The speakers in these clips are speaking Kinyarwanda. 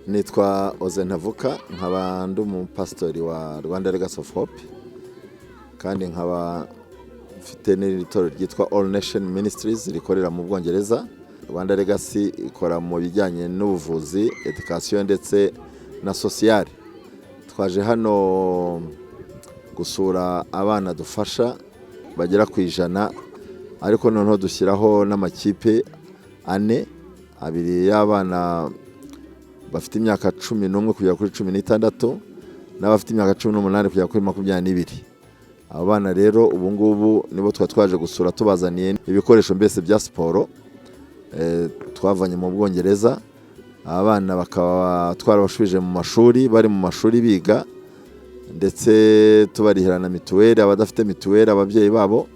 Nitwa Ozenhavuka, nkaba ndi umupasitori wa Rwanda Legacy of Hope, kandi nkaba mfite n'itorero ryitwa All Nation Ministries rikorera mu Bwongereza. Rwanda Legacy ikora mu bijyanye n'ubuvuzi, education ndetse na social. Twaje hano gusura abana dufasha bagera ku 100, ariko noneho dushyiraho n'amakipe 4, abiri y'abana bafite imyaka 11 kugera kuri 16 n'abafite imyaka 18 kugera kuri 22. Abo bana rero ubu ngubu nibo twaje gusura, tubazaniye ibikoresho mbese bya siporo twavanye mu Bwongereza. Abana bakaba twarabashubije mu mashuri, bari mu mashuri biga, ndetse tubarihirana mituweli, abadafite mituweli ababyeyi babo,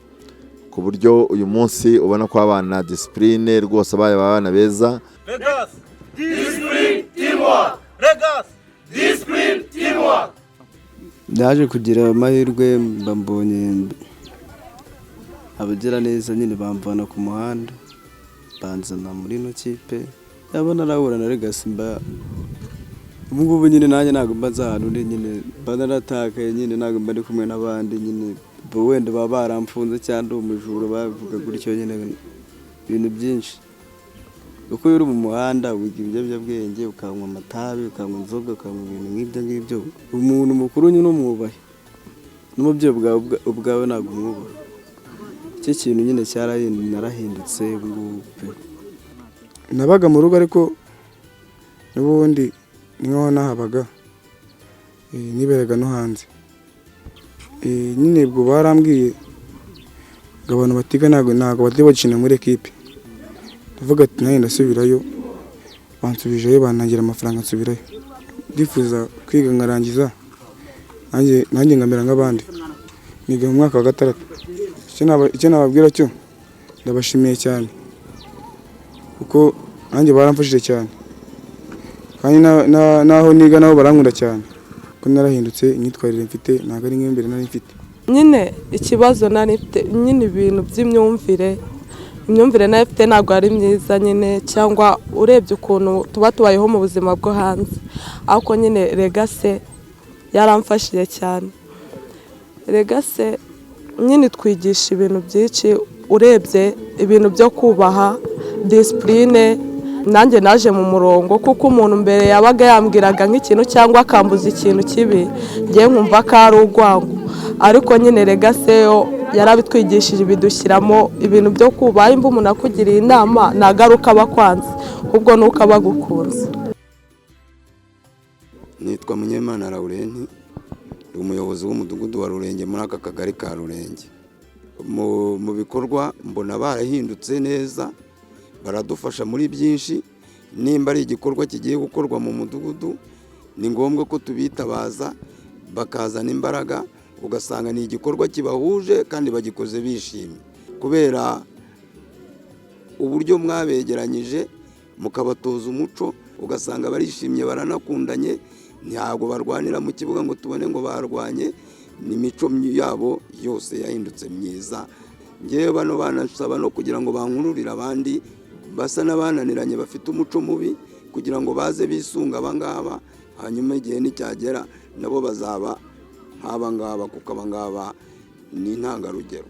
ku buryo uyu munsi ubona ko abana discipline rwose abaye abana beza. Legacy discipline teamwork. Legacy discipline teamwork. Ndaje kugira amahirwe mbambonye abagira neza nyine bamvana ku muhanda banzana muri no kipe yabona arahura na Legacy ubu ngubu nyine nanjye ntabwo mbaza ahantu ndi nyine banaratakaye nyine ntabwo mba ndi kumwe n'abandi nyine wenda baba baramfunze cyangwa umujura bavuga gutyo nyine ibintu byinshi. Uko uri mu muhanda wiga ibiyobyabwenge, ukanywa amatabi, ukanywa inzoga, ukanywa ibintu nk'ibyo umuntu mukuru nyine umwubahe n'umubyeyi ubwawe ntabwo umwubaha. Icyo kintu nyine narahindutse ngubu pe. Nabaga mu rugo ariko n'ubundi niho nahabaga niberaga no hanze. Nyine ubwo barambwiye ngo abantu batiga ntabwo bajya bakina muri ekipe. Ndavuga ati nayo ndasubirayo, bansubijeyo banangira amafaranga nsubirayo. Ndifuza kwiga ngarangiza nanjye ngamera nk'abandi, niga mu mwaka wa 6. Icyo nababwira cyo ndabashimiye cyane kuko nanjye baramfashije cyane, kandi naho niga nabo barankunda cyane ko narahindutse. Imyitwarire mfite ntabwo ari nk'imbere nari mfite. Nyine ikibazo nari mfite nyine ibintu by'imyumvire nayo mfite ntabwo ari myiza nyine, cyangwa urebye ukuntu tuba tubayeho mu buzima bwo hanze. Ariko nyine Legacy yaramfashije cyane. Legacy nyine twigisha ibintu byinshi, urebye ibintu byo kubaha, discipline. Nanjye naje mu murongo kuko umuntu mbere yabaga yambwiraga nk'ikintu cyangwa akambuza ikintu kibi, ngiye nkumva ko ari urwango. Ariko nyine Legacy yo yarabitwigishije, bidushyiramo ibintu byo kubaha. Imba umuntu akugiriye inama nagaruka bakwanze, ahubwo nuko abagukunze. Nitwa Munyemana Laurent, ndi umuyobozi w'umudugudu wa Rurenge muri aka kagari ka Rurenge. Mu bikorwa mbona barahindutse neza, baradufasha muri byinshi. Nimba ari igikorwa kigiye gukorwa mu mudugudu, ni ngombwa ko tubitabaza bakazana imbaraga, ugasanga ni igikorwa kibahuje kandi bagikoze bishimye, kubera uburyo mwabegeranyije mukabatoza umuco. Ugasanga barishimye, baranakundanye, ntabwo barwanira mu kibuga ngo tubone ngo barwanye. N'imico yabo yose yahindutse myiza. Ngewe bano banasaba no kugira ngo bankururire abandi basa n'abananiranye bafite umuco mubi, kugira ngo baze bisunga abangaba, hanyuma igihe nicyagera nabo bazaba nk'aba ngaba, kuko aba ngaba ni intangarugero.